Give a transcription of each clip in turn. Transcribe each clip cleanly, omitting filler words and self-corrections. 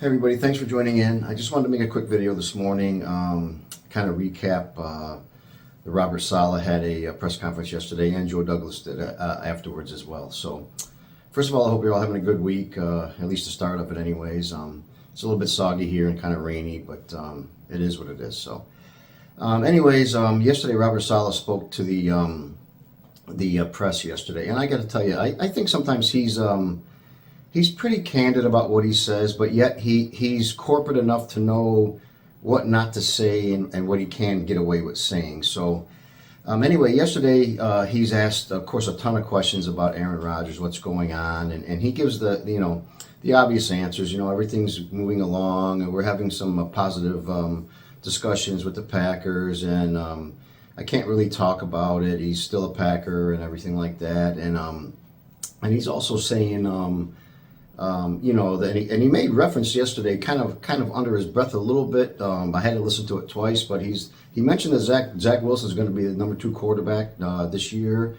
Hey everybody, thanks for joining in. I just wanted to make a quick video this morning, kind of recap. The Robert Saleh had a press conference yesterday, and Joe Douglas did afterwards as well. So, first of all, I hope you're all having a good week, at least the start of it anyways. It's a little bit soggy here and kind of rainy, but it is what it is. So, yesterday Robert Saleh spoke to the press yesterday, and I got to tell you, I think sometimes he's pretty candid about what he says, but yet he's corporate enough to know what not to say and what he can get away with saying. So yesterday he's asked, of course, a ton of questions about Aaron Rodgers, what's going on, and he gives the obvious answers. Everything's moving along, and we're having some positive discussions with the Packers, and I can't really talk about it. He's still a Packer and everything like that, and he's also saying. He made reference yesterday, kind of under his breath a little bit. I had to listen to it twice, but he mentioned that Zach Wilson is going to be the number 2 quarterback this year.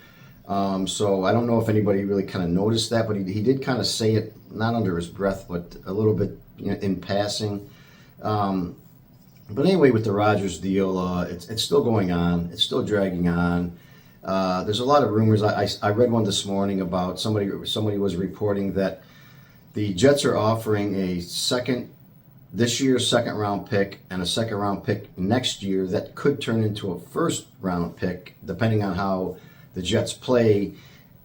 So I don't know if anybody really kind of noticed that, but he did kind of say it not under his breath, but a little bit in passing. But anyway, with the Rodgers deal, it's still going on. It's still dragging on. There's a lot of rumors. I read one this morning about somebody was reporting that the Jets are offering this year's second round pick and a second round pick next year that could turn into a first round pick, depending on how the Jets play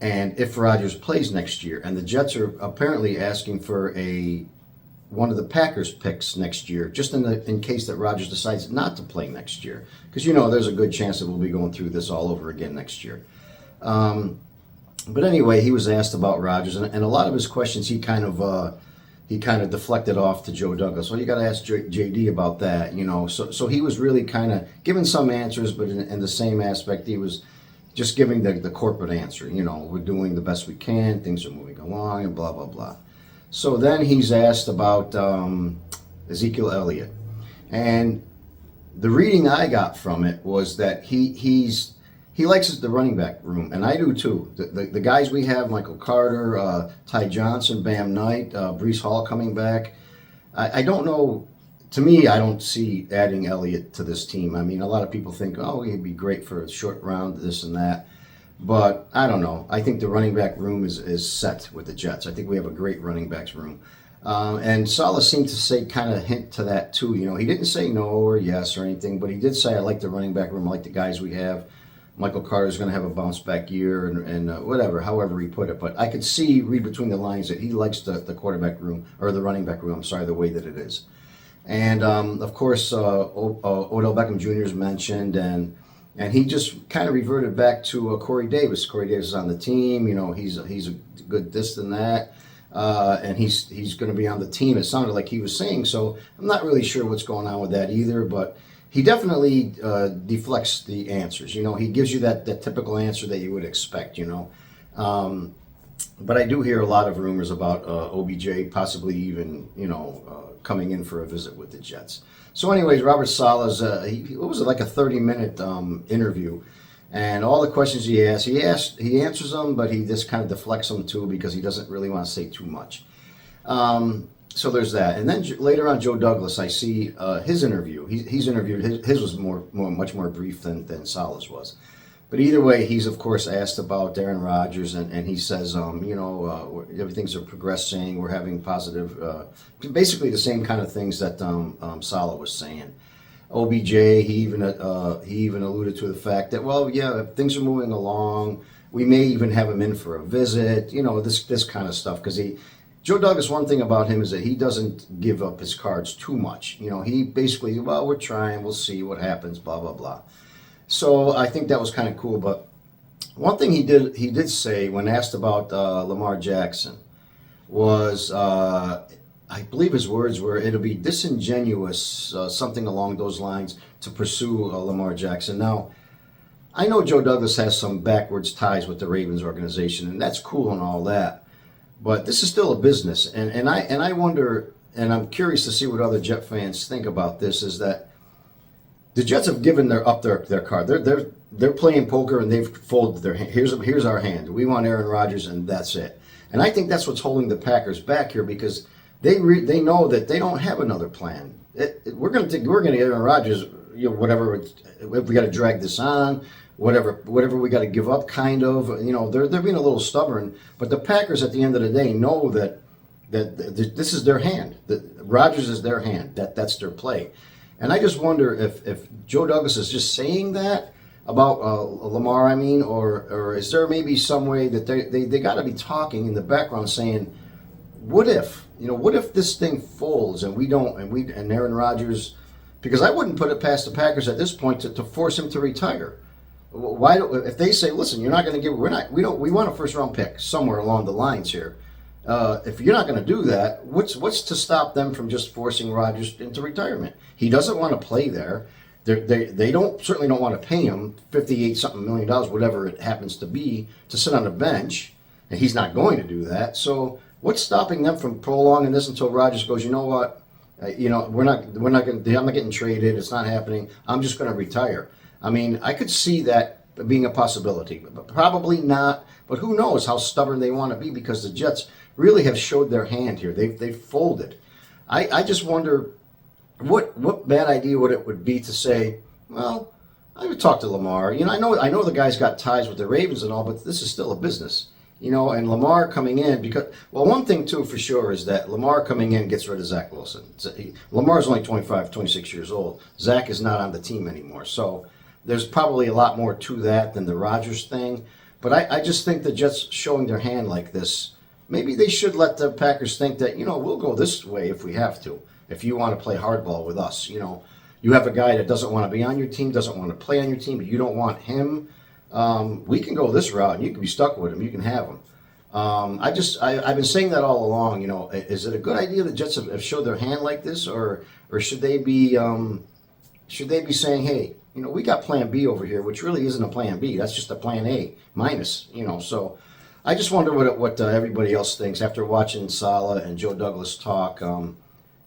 and if Rodgers plays next year. And the Jets are apparently asking for one of the Packers picks next year, just in case that Rodgers decides not to play next year, because there's a good chance that we'll be going through this all over again next year. But anyway, he was asked about Rodgers, and a lot of his questions he kind of deflected off to Joe Douglas. Well, you got to ask JD about that, So he was really kind of giving some answers, but in the same aspect, he was just giving the corporate answer. We're doing the best we can, things are moving along, and blah blah blah. So then he's asked about Zeke Elliott, and the reading I got from it was that he likes the running back room, and I do too. The guys we have, Michael Carter, Ty Johnson, Bam Knight, Breece Hall coming back. I don't know. To me, I don't see adding Elliott to this team. I mean, a lot of people think, oh, he'd be great for a short round, this and that. But I don't know. I think the running back room is set with the Jets. I think we have a great running backs room. And Saleh seemed to kind of hint to that too. He didn't say no or yes or anything, but he did say, I like the running back room. I like the guys we have. Michael Carter is going to have a bounce back year and however he put it. But I could read between the lines that he likes the quarterback room, or the running back room, the way that it is. And of course, Odell Beckham Jr. is mentioned, and he just kind of reverted back to Corey Davis. Corey Davis is on the team. He's a good this and that, and he's going to be on the team. It sounded like he was saying so. I'm not really sure what's going on with that either, but he definitely deflects the answers. He gives you that typical answer that you would expect. But I do hear a lot of rumors about OBJ possibly even coming in for a visit with the Jets. So anyways, Robert Saleh's what was it, like a 30-minute interview, and all the questions he answers them, but he just kind of deflects them too because he doesn't really want to say too much. So there's that, and then later on, Joe Douglas, I see his interview. He's interviewed. His was much more brief than Saleh's was, but either way, he's of course asked about Aaron Rodgers, and he says, everything's progressing. We're having positive, basically the same kind of things that Saleh was saying. OBJ, he even alluded to the fact that, well, yeah, things are moving along. We may even have him in for a visit. This kind of stuff, because Joe Douglas, one thing about him is that he doesn't give up his cards too much. He basically, well, we're trying, we'll see what happens, blah, blah, blah. So I think that was kind of cool. But one thing he did say when asked about Lamar Jackson was, I believe his words were, it'll be disingenuous, something along those lines, to pursue Lamar Jackson. Now, I know Joe Douglas has some backwards ties with the Ravens organization, and that's cool and all that. But this is still a business, and I wonder, and I'm curious to see what other Jet fans think about this, is that the Jets have given their card. They're playing poker, and they've folded their hand. Here's our hand. We want Aaron Rodgers, and that's it. And I think that's what's holding the Packers back here, because they know that they don't have another plan. We're going to get Aaron Rodgers, whatever. If we got to drag this on, whatever we got to give up, kind of. They're being a little stubborn. But the Packers, at the end of the day, know that this is their hand. That Rodgers is their hand. That's their play. And I just wonder if Joe Douglas is just saying that about Lamar, or is there maybe some way that they got to be talking in the background saying, what if this thing folds and and Aaron Rodgers, because I wouldn't put it past the Packers at this point to force him to retire. If they say, listen, you're not going to give, we want a first round pick somewhere along the lines here. If you're not going to do that, what's to stop them from just forcing Rodgers into retirement? He doesn't want to play there. They certainly don't want to pay him $58-something million, whatever it happens to be, to sit on the bench, and he's not going to do that. So what's stopping them from prolonging this until Rodgers goes, you know what, we're not going. I'm not getting traded. It's not happening. I'm just going to retire. I could see that being a possibility, but probably not. But who knows how stubborn they want to be, because the Jets really have showed their hand here. They've folded. I just wonder what bad idea would be to say, well, I would talk to Lamar. I know the guy's got ties with the Ravens and all, but this is still a business. And Lamar coming in, because, well, one thing too for sure is that Lamar coming in gets rid of Zach Wilson. Lamar's only 25, 26 years old. Zach is not on the team anymore. So there's probably a lot more to that than the Rodgers thing. But I just think the Jets showing their hand like this, maybe they should let the Packers think that, we'll go this way if we have to, if you want to play hardball with us. You have a guy that doesn't want to be on your team, doesn't want to play on your team, but you don't want him. We can go this route, and you can be stuck with him. You can have him. I've been saying that all along. Is it a good idea the Jets have showed their hand like this, or should they be saying, hey, we got Plan B over here, which really isn't a Plan B. That's just a Plan A minus. So I just wonder what everybody else thinks after watching Saleh and Joe Douglas talk.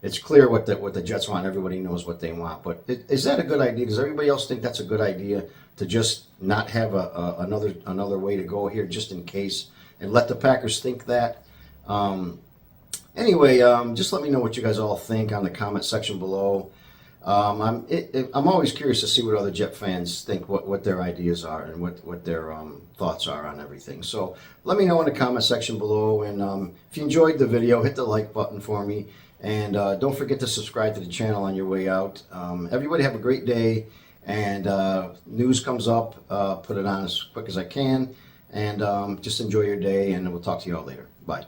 It's clear what the Jets want. Everybody knows what they want. But is that a good idea? Does everybody else think that's a good idea to just not have another way to go here, just in case, and let the Packers think that? Anyway, just let me know what you guys all think on the comment section below. I'm always curious to see what other Jet fans think, what their ideas are, and what their thoughts are on everything. So let me know in the comment section below. And if you enjoyed the video, hit the like button for me. And don't forget to subscribe to the channel on your way out. Everybody have a great day. And news comes up, put it on as quick as I can. And just enjoy your day, and we'll talk to you all later. Bye.